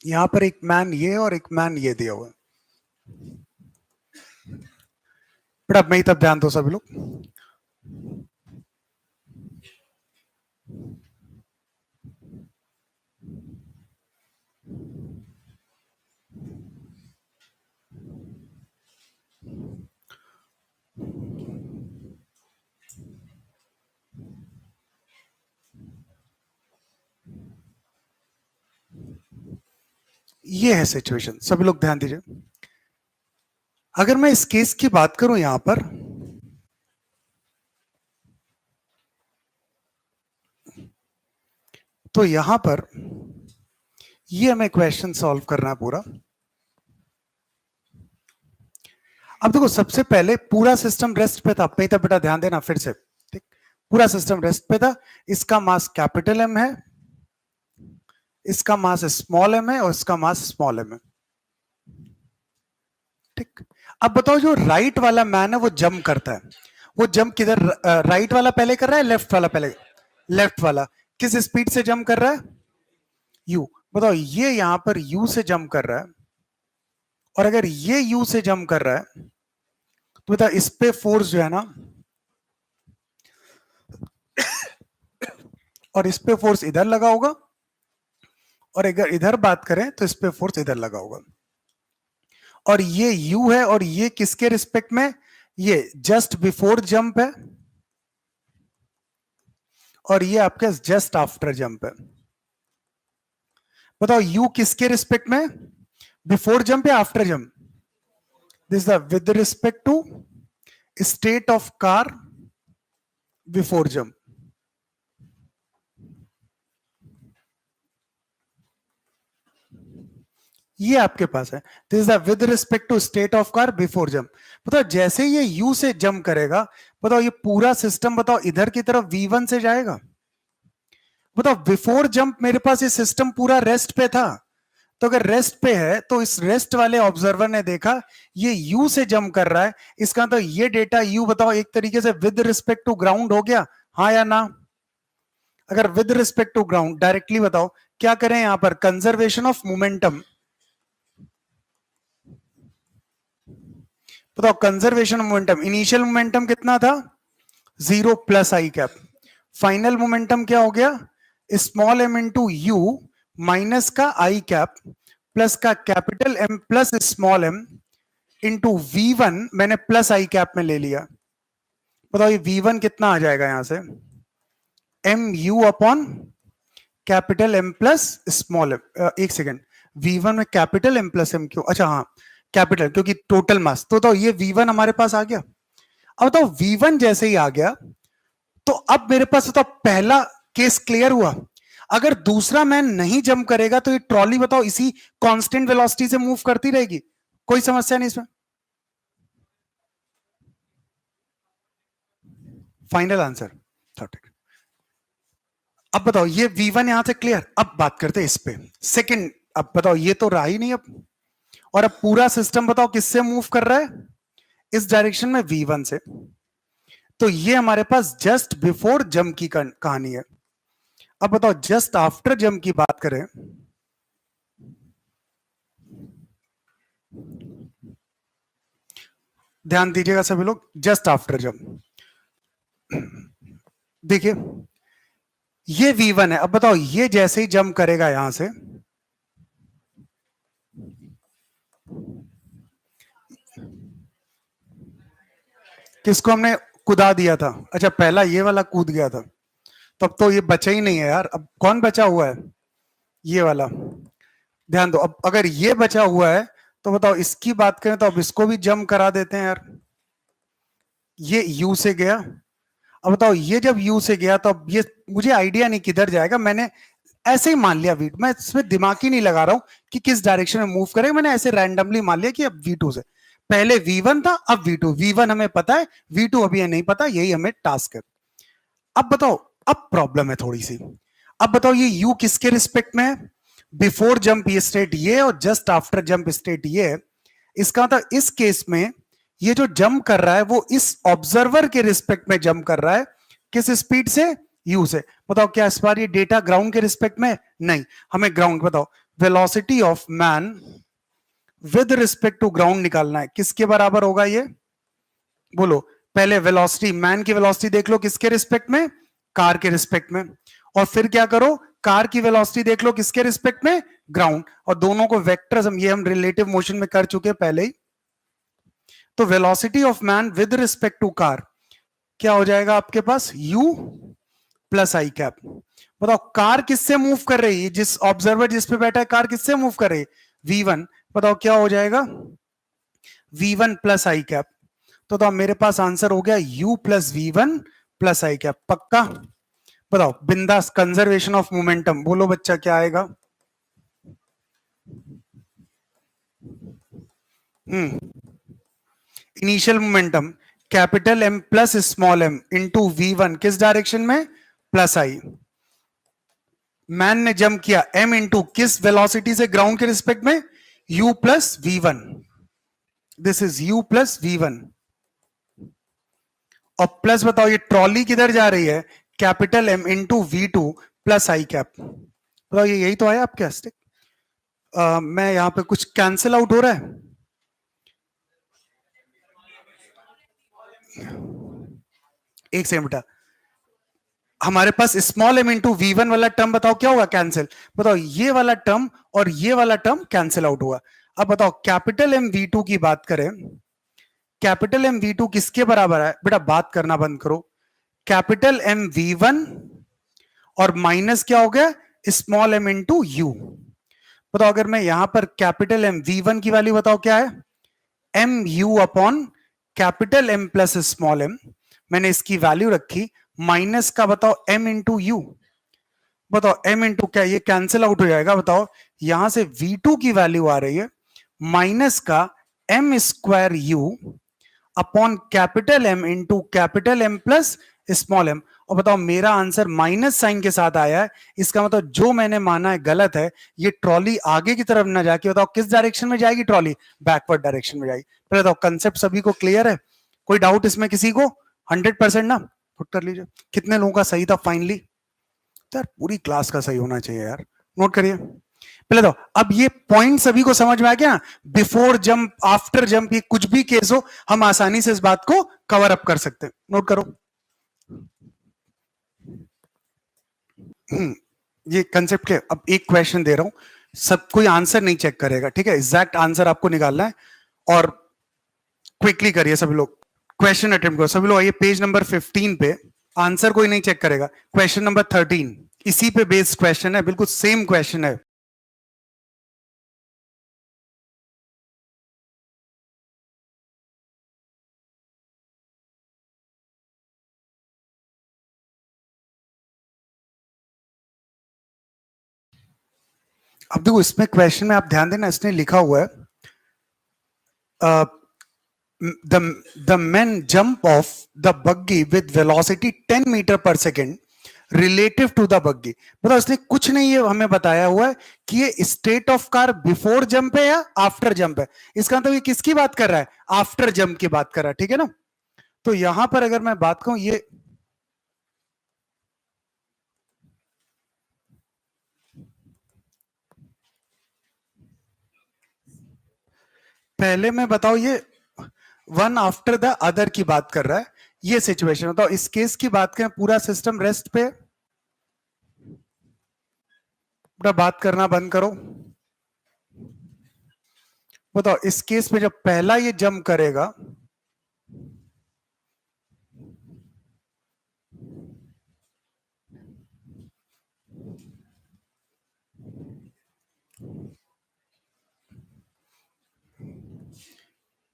यहां पर एक मैन ये और एक मैन ये दिया हुआ है। बट अब मैं ही तब ध्यान दो सभी लोग। ये है सिचुएशन, सभी लोग ध्यान दीजिए। अगर मैं इस केस की बात करूं यहां पर, तो यहां पर ये हमें क्वेश्चन सॉल्व करना है पूरा। अब देखो, सबसे पहले पूरा सिस्टम रेस्ट पे था, तब बेटा ध्यान देना फिर से, ठीक। पूरा सिस्टम रेस्ट पे था, इसका मास कैपिटल एम है, इसका मास स्मॉल एम है और इसका मास स्मॉल एम है, ठीक। अब बताओ, जो राइट वाला मैन है वो जंप करता है, वो जंप किधर, राइट वाला पहले कर रहा है, लेफ्ट वाला पहले? लेफ्ट वाला। किस स्पीड से जंप कर रहा है? यू। बताओ, ये यहां पर यू से जंप कर रहा है, और अगर ये यू से जंप कर रहा है तो बताओ इस पे फोर्स जो है ना, और इस पे फोर्स इधर लगा होगा, और अगर इधर बात करें तो इस पे फोर्स इधर लगा होगा। और ये u है, और ये किसके रिस्पेक्ट में? ये जस्ट बिफोर जंप है, और ये आपके जस्ट आफ्टर जंप है। बताओ u किसके रिस्पेक्ट में? बिफोर जंप या after jump? This the with respect to state of car before jump. ये आपके पास है, this is the with respect to state of car before jump. बताओ, जैसे ये यू से जंप करेगा, बताओ ये पूरा सिस्टम, बताओ इधर की तरफ v1 से जाएगा। बताओ, बिफोर जंप मेरे पास ये सिस्टम पूरा रेस्ट पे था, तो अगर रेस्ट पे है तो इस रेस्ट वाले ऑब्जर्वर ने देखा ये यू से जंप कर रहा है, इसका तो ये डेटा यू, बताओ एक तरीके से विद रिस्पेक्ट टू ग्राउंड हो गया, हाँ या ना? अगर with respect to ground, directly बताओ क्या करें यहां पर, कंजर्वेशन ऑफ मोमेंटम। बताओ, कंजर्वेशन मोमेंटम, इनिशियल मोमेंटम कितना था? 0 प्लस आई कैप। फाइनल मोमेंटम क्या हो गया? Small M into U minus का आई कैप प्लस का capital M plus small M into V1, मैंने प्लस आई कैप में ले लिया। बताओ ये V1 कितना आ जाएगा यहां से? M U upon capital M plus small M. एक सेकेंड, V1 में कैपिटल एम प्लस एम क्यों? अच्छा हाँ, कैपिटल, क्योंकि टोटल मास। तो ये V1 हमारे पास आ गया। अब तो V1 जैसे ही आ गया, तो अब मेरे पास तो पहला केस क्लियर हुआ। अगर दूसरा मैन नहीं जंप करेगा तो ये ट्रॉली, बताओ इसी कांस्टेंट वेलोसिटी से मूव करती रहेगी, कोई समस्या नहीं इसमें। फाइनल आंसर, ठीक। अब बताओ, ये V1 यहां से क्लियर। अब बात करते हैं इस पे, सेकंड। अब बताओ, ये तो रहा ही नहीं अब, और अब पूरा सिस्टम बताओ किससे मूव कर रहा है? इस डायरेक्शन में V1 से। तो ये हमारे पास जस्ट बिफोर जंप की कहानी है। अब बताओ, जस्ट आफ्टर जंप की बात करें, ध्यान दीजिएगा सभी लोग, जस्ट आफ्टर जंप देखिए ये V1 है। अब बताओ, ये जैसे ही जंप करेगा यहां से, किसको हमने कूदा दिया था? अच्छा, पहला ये वाला कूद गया था, तब तो ये बचा ही नहीं है यार। अब कौन बचा हुआ है? ये वाला। ध्यान दो, अब अगर ये बचा हुआ है तो बताओ इसकी बात करें तो अब इसको भी जंप करा देते हैं यार। ये यू से गया, अब बताओ ये जब यू से गया तो अब ये, मुझे आइडिया नहीं किधर जाएगा, मैंने ऐसे ही मान लिया V2, मैं इसमें दिमाग ही नहीं लगा रहा हूं कि किस डायरेक्शन में मूव करेगा, मैंने ऐसे रैंडमली मान लिया कि अब V2 से। पहले V1 था, अब V2। V1 हमें पता है, V2 अभी नहीं पता, यही हमें टास्क है। अब बताओ, अब प्रॉब्लम है थोड़ी सी। अब बताओ, ये U किसके रिस्पेक्ट में है? बिफोर जंप ये स्टेट ये, और जस्ट आफ्टर जंप स्टेट ये है। इसका मतलब इस केस में ये जो जंप कर रहा है वो इस ऑब्जर्वर के रिस्पेक्ट में जंप कर रहा है। किस स्पीड से? U से। बताओ क्या इस बार ये डेटा ग्राउंड के रिस्पेक्ट में? नहीं, हमें ग्राउंड बताओ, velocity of man with respect to ground निकालना है, किसके बराबर होगा ये बोलो। पहले वेलोसिटी, मैन की वेलोसिटी देख लो किसके रिस्पेक्ट में, कार के रिस्पेक्ट में, और फिर क्या करो, कार की वेलोसिटी देख लो किसके रिस्पेक्ट में, ग्राउंड, और दोनों को वेक्टर्स हम रिलेटिव मोशन में कर चुके पहले ही। तो velocity of man with respect to car क्या हो जाएगा आपके पास, u प्लस आई कैप। बताओ कार किससे मूव कर रही है, जिस ऑब्जर्वर जिस पे बैठा है कार किससे मूव कर रही है, v1। बताओ क्या हो जाएगा, v1 प्लस आई कैप। तो मेरे पास आंसर हो गया u प्लस v1 प्लस आई कैप, पक्का। बताओ बिंदास, कंजर्वेशन ऑफ मोमेंटम, बोलो बच्चा क्या आएगा। Initial momentum capital M plus small m into v1 किस डायरेक्शन में, प्लस आई। मैन ने जंप किया m इंटू किस वेलोसिटी से, ग्राउंड के रिस्पेक्ट में, u plus v1। This is u plus v1। और प्लस बताओ ये ट्रॉली किधर जा रही है, capital M into v2 plus आई कैप। बताओ ये यही तो है आपके हस्ते। मैं यहां पे कुछ कैंसिल आउट हो रहा है, एक सेकंड बेटा। हमारे पास स्मॉल m इंटू v1 वाला टर्म बताओ क्या होगा, कैंसिल। बताओ ये वाला टर्म और ये वाला टर्म कैंसिल आउट हुआ। अब बताओ कैपिटल M v2 की बात करें, कैपिटल M v2 किसके बराबर है, बेटा बात करना बंद करो। कैपिटल M v1 और माइनस क्या हो गया, स्मॉल m इंटू u। बताओ अगर मैं यहां पर कैपिटल M v1 की वैल्यू बताओ क्या है, M U upon capital M plus small m, मैंने इसकी वैल्यू रखी, माइनस का बताओ m इंटू यू। बताओ m इंटू क्या, ये कैंसिल आउट हो जाएगा। बताओ यहां से v2 की वैल्यू आ रही है माइनस का m square you upon capital M into capital M plus small m। और बताओ मेरा आंसर माइनस साइन के साथ आया है, इसका मतलब जो मैंने माना है गलत है। ये ट्रॉली आगे की तरफ ना जाके बताओ किस डायरेक्शन में जाएगी, ट्रॉली बैकवर्ड डायरेक्शन में जाएगी। पहले बताओ कंसेप्ट सभी को क्लियर है, कोई डाउट इसमें किसी को, 100% ना, पुट कर लीजिए। कितने लोगों का सही था फाइनली, यार पूरी क्लास का सही होना चाहिए यार, नोट करिए। पहले तो अब ये पॉइंट सभी को समझ में आ गया, बिफोर जंप आफ्टर जंप ये कुछ भी केस हो हम आसानी से इस बात को कवर अप कर सकते हैं, नोट करो। ये कंसेप्ट के, अब एक क्वेश्चन दे रहा हूं, सब कोई आंसर नहीं चेक करेगा, ठीक है, एग्जैक्ट आंसर आपको निकालना है और क्विकली करिए सभी लोग, क्वेश्चन अटेम्प्ट करो सभी लोग। आइए पेज नंबर 15 पे, आंसर कोई नहीं चेक करेगा, क्वेश्चन नंबर 13 इसी पे बेस्ड क्वेश्चन है, बिल्कुल सेम क्वेश्चन है। अब देखो इसमें क्वेश्चन में आप ध्यान देना, इसने लिखा हुआ है the men jump off the buggy with velocity 10 meter per second relative to the buggy. बताओ इसने कुछ नहीं ये हमें बताया हुआ है कि ये state of car before jump है या आफ्टर जंप है। इसका मतलब ये किसकी बात कर रहा है, आफ्टर जंप की बात कर रहा है, ठीक है ना। तो यहां पर अगर मैं बात कहूं, ये पहले मैं बताओ ये वन आफ्टर द अदर की बात कर रहा है, ये सिचुएशन। बताओ इस केस की बात करें, पूरा सिस्टम रेस्ट पे, पूरा बात करना बंद करो। बताओ इस केस में जब पहला ये जंप करेगा,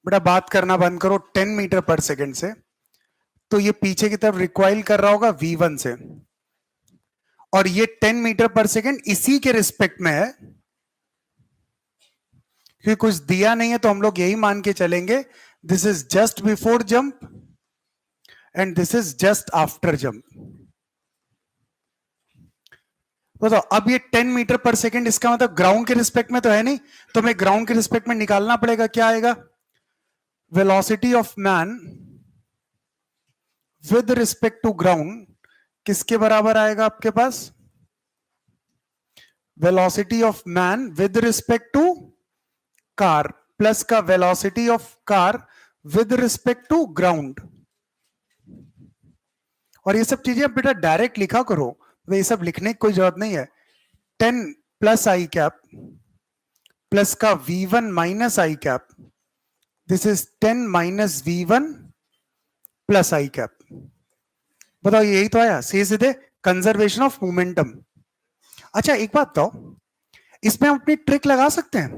बेटा बात करना बंद करो, 10 मीटर पर सेकंड से, तो ये पीछे की तरफ रिक्वाइल कर रहा होगा v1 से, और ये 10 मीटर पर सेकंड इसी के रिस्पेक्ट में है, क्योंकि कुछ दिया नहीं है तो हम लोग यही मान के चलेंगे this is just before jump and this is just after jump. बताओ अब ये 10 मीटर पर सेकंड, इसका मतलब ग्राउंड के रिस्पेक्ट में तो है नहीं, तो हमें ग्राउंड के रिस्पेक्ट में निकालना पड़ेगा, क्या आएगा, velocity of man with respect to ground किसके बराबर आएगा आपके पास, velocity of man with respect to car plus का velocity of car with respect to ground. और ये सब चीजें बेटा डायरेक्ट लिखा करो, तो ये सब लिखने की कोई जरूरत नहीं है। 10 प्लस आई कैप प्लस का v1 minus I cap, this is 10 minus v1 plus I cap. बताओ यही तो आया सीधे सीधे कंजर्वेशन ऑफ मोमेंटम। अच्छा एक बात बताओ, इसमें हम अपनी ट्रिक लगा सकते हैं?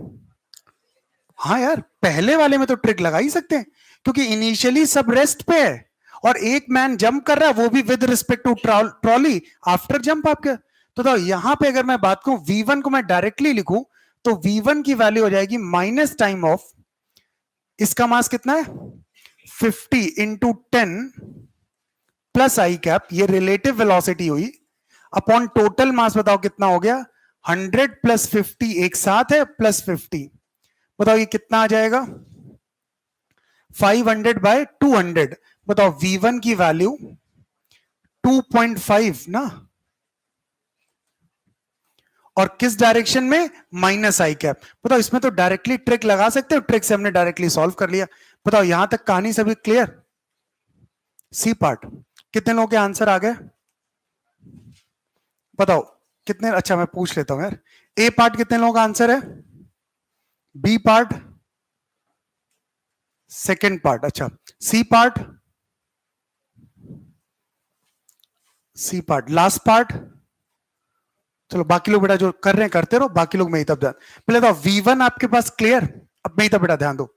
हाँ यार, पहले वाले में तो ट्रिक लगा ही सकते हैं, क्योंकि इनिशियली सब रेस्ट पे है और एक मैन जंप कर रहा है, वो भी with respect to trolley after jump आपके। तो यहां पे अगर मैं बात करूं v1 को मैं डायरेक्टली लिखूं, तो v1 की वैल्यू हो जाएगी माइनस टाइम ऑफ, इसका मास कितना है 50 इंटू 10 प्लस आई कैप, ये रिलेटिव वेलोसिटी हुई, अपॉन टोटल मास बताओ कितना हो गया 100 प्लस 50 एक साथ है प्लस 50। बताओ ये कितना आ जाएगा 500 बाय 200। बताओ v1 की वैल्यू 2.5 ना, और किस डायरेक्शन में माइनस आई कैप। बताओ इसमें तो डायरेक्टली ट्रिक लगा सकते हो, ट्रिक से हमने डायरेक्टली सॉल्व कर लिया। बताओ यहां तक कहानी सभी क्लियर? सी पार्ट कितने लोगों के आंसर आ गए बताओ कितने? अच्छा मैं पूछ लेता हूं यार, ए पार्ट कितने लोगों का आंसर है, बी पार्ट, सेकेंड पार्ट, अच्छा C part, C part last part. चलो बाकी लोग बेटा जो कर रहे हैं करते रहो, बाकी लोग मैं ही तब ध्यान। पहले तो v1 आपके पास क्लियर, अब मैं ही तब बेटा ध्यान दो।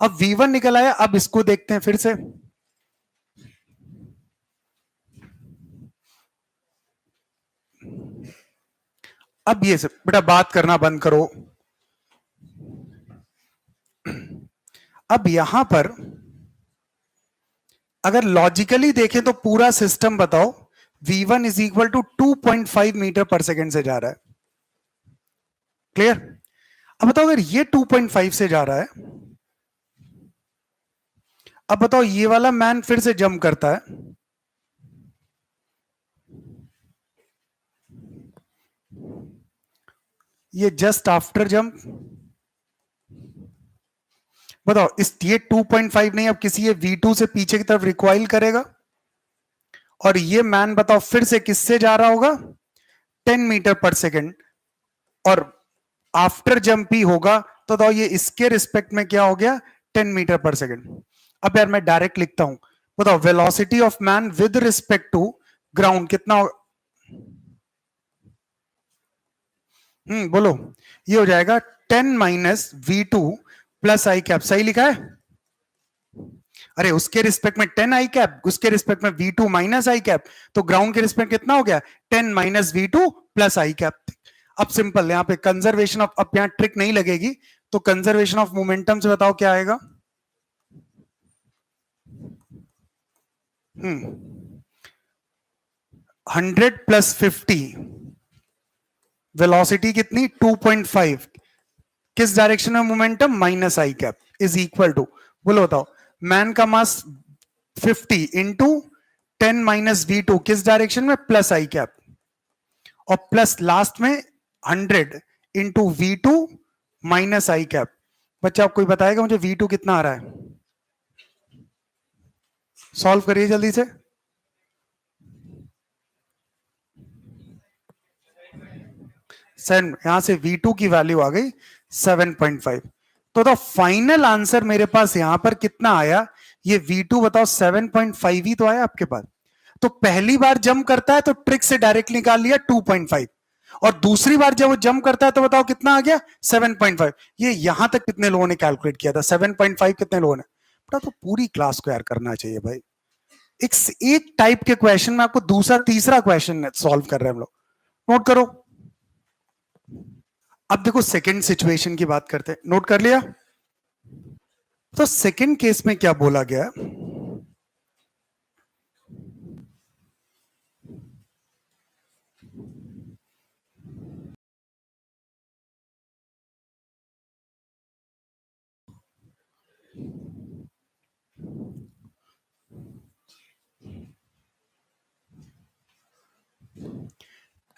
अब v1 निकल आया, अब इसको देखते हैं फिर से। अब ये सब बेटा बात करना बंद करो। अब यहां पर अगर लॉजिकली देखें तो पूरा सिस्टम बताओ v1 is equal to 2.5 metre per second से जा रहा है, क्लियर? अब बताओ अगर ये 2.5 से जा रहा है, अब बताओ ये वाला मैन फिर से जंप करता है, ये जस्ट आफ्टर जंप, बताओ इस ये 2.5 नहीं, अब किसी ये v2 से पीछे की तरफ रिकॉइल करेगा, और ये मैन बताओ फिर से किससे जा रहा होगा 10 मीटर पर सेकेंड, और आफ्टर जंप ही होगा, तो बताओ ये इसके रिस्पेक्ट में क्या हो गया 10 मीटर पर सेकेंड। अब यार मैं डायरेक्ट लिखता हूं, बताओ velocity of man with respect to ground कितना हो? बोलो, ये हो जाएगा 10 माइनस v2 प्लस आई कैप, सही लिखा है? अरे उसके रिस्पेक्ट में 10 आई कैप, उसके रिस्पेक्ट में v2 माइनस आई कैप, तो ग्राउंड के रिस्पेक्ट कितना हो गया 10 माइनस v2 प्लस आई कैप। अब सिंपल, यहाँ पे कंजर्वेशन ऑफ, अब यहाँ ट्रिक नहीं लगेगी, तो कंजर्वेशन ऑफ मोमेंटम से बताओ क्या आएगा। 100 प्लस 50, वेलोसिटी कितनी 2.5, किस डायरेक्शन में momentum minus I cap, is equal to, बोलो बताओ मैन का मास 50 इंटू 10 माइनस v2 किस डायरेक्शन में प्लस आई कैप, और प्लस लास्ट में 100 into v2 minus I cap. बच्चा आप कोई बताएगा मुझे v2 कितना आ रहा है? सॉल्व करिए जल्दी से। यहां से v2 की वैल्यू आ गई 7.5। तो फाइनल आंसर मेरे पास यहां पर कितना आया, ये v2 बताओ 7.5 ही तो आया आपके पास। तो पहली बार जंप करता है तो ट्रिक से डायरेक्ट निकाल लिया 2.5, और दूसरी बार जब वो जंप करता है तो बताओ कितना आ गया 7.5। ये यहां तक कितने लोगों ने कैलकुलेट किया था 7.5, कितने लोगों ने? बेटा तो पूरी क्लास को यार करना चाहिए भाई। एक टाइप के क्वेश्चन में आपको दूसरा तीसरा क्वेश्चन सॉल्व कर रहे हैं हम लोग, नोट करो। अब देखो सेकंड सिचुएशन की बात करते हैं, नोट कर लिया? तो सेकंड केस में क्या बोला गया,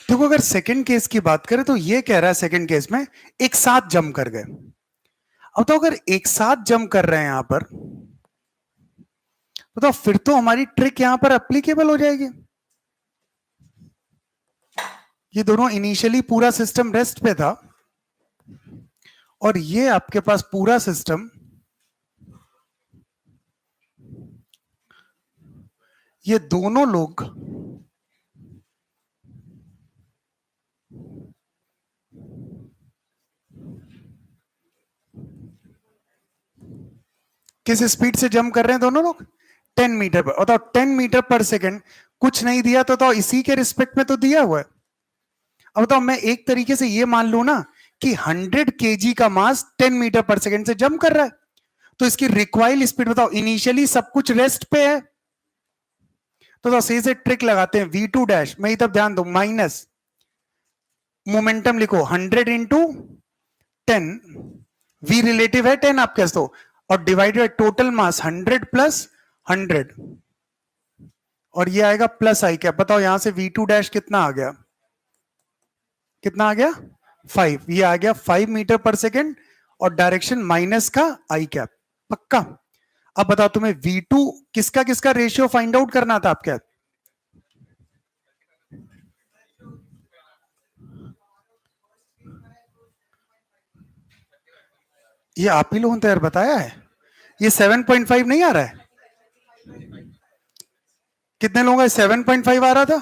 देखो अगर सेकंड केस की बात करें तो ये कह रहा है सेकंड केस में एक साथ जम कर गए। अब तो अगर एक साथ जम कर रहे हैं यहां पर, तो फिर तो हमारी ट्रिक यहां पर एप्लीकेबल हो जाएगी। ये दोनों इनिशियली पूरा सिस्टम रेस्ट पे था और ये आपके पास पूरा सिस्टम, ये दोनों लोग किस स्पीड से जंप कर रहे हैं दोनों लोग? 10 मीटर पर। बताओ 10 मीटर पर सेकंड कुछ नहीं दिया तो इसी के रिस्पेक्ट में तो दिया हुआ है। अब बताओ मैं एक तरीके से ये मान लू ना कि 100 केजी का मास 10 मीटर पर सेकंड से जंप कर रहा है, तो इसकी रिक्वायर्ड स्पीड बताओ, इनिशियली सब कुछ रेस्ट पे है, तो सही से ट्रिक लगाते हैं, V2 डैश में ही तब ध्यान दो, माइनस मोमेंटम लिखो 100 इंटू 10, V रिलेटिव है 10 आप कह दो, और डिवाइडेड टोटल मास 100 प्लस 100, और ये आएगा प्लस आई कैप। बताओ यहां से V2 डैश कितना आ गया, कितना आ गया 5, ये आ गया 5 मीटर पर सेकेंड, और डायरेक्शन माइनस का आई कैप, पक्का। अब बताओ तुम्हें V2 किसका किसका रेशियो फाइंड आउट करना था आपके? ये आप ही लोगों ने तो यार बताया है, ये 7.5 नहीं आ रहा है? कितने लोगों का 7.5 आ रहा था?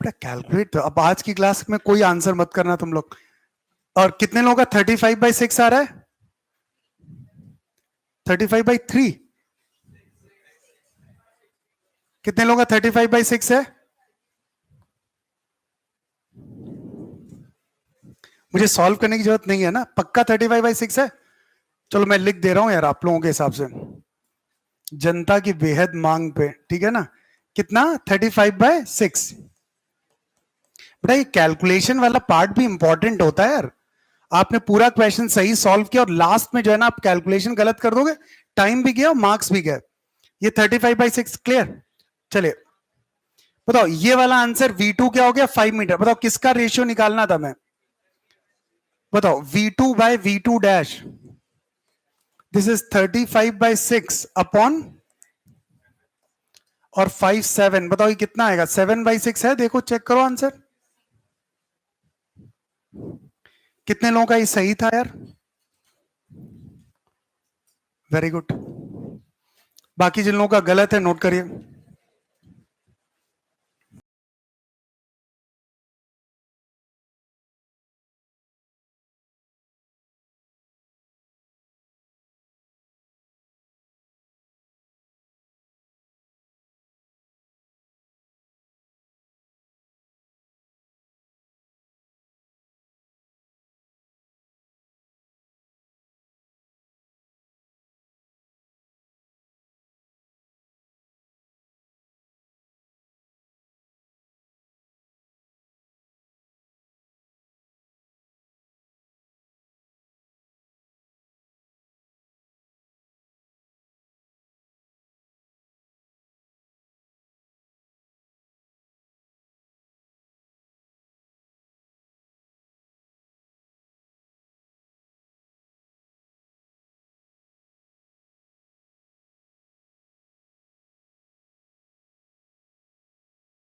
बड़ा कैलकुलेट, अब आज की क्लास में कोई आंसर मत करना तुम लोग। और कितने लोगों का 35/6 आ रहा है? 35/3? कितने लोगों का 35/6 है? मुझे सॉल्व करने की जरूरत नहीं है ना, पक्का 35/6 है? चलो मैं लिख दे रहा हूं यार आप लोगों के हिसाब से, जनता की बेहद मांग पे, ठीक है ना, कितना 35/6। बेटा ये कैलकुलेशन वाला पार्ट भी इंपॉर्टेंट होता है यार, आपने पूरा क्वेश्चन सही सॉल्व किया और लास्ट में जो है ना आप कैलकुलेशन गलत कर दोगे, टाइम भी गया और मार्क्स भी गए। ये 35/6 क्लियर? चलिए बताओ ये वाला आंसर V2 क्या हो गया 5 मीटर। बताओ किसका रेशियो निकालना था मैं, बताओ V2 by V2 dash, this is 35/6 upon और 5 7, बताओ ये कितना आएगा, 7/6 है, देखो चेक करो आंसर। कितने लोगों का ये सही था यार? Very good. बाकी जिन लोगों का गलत है नोट करिए।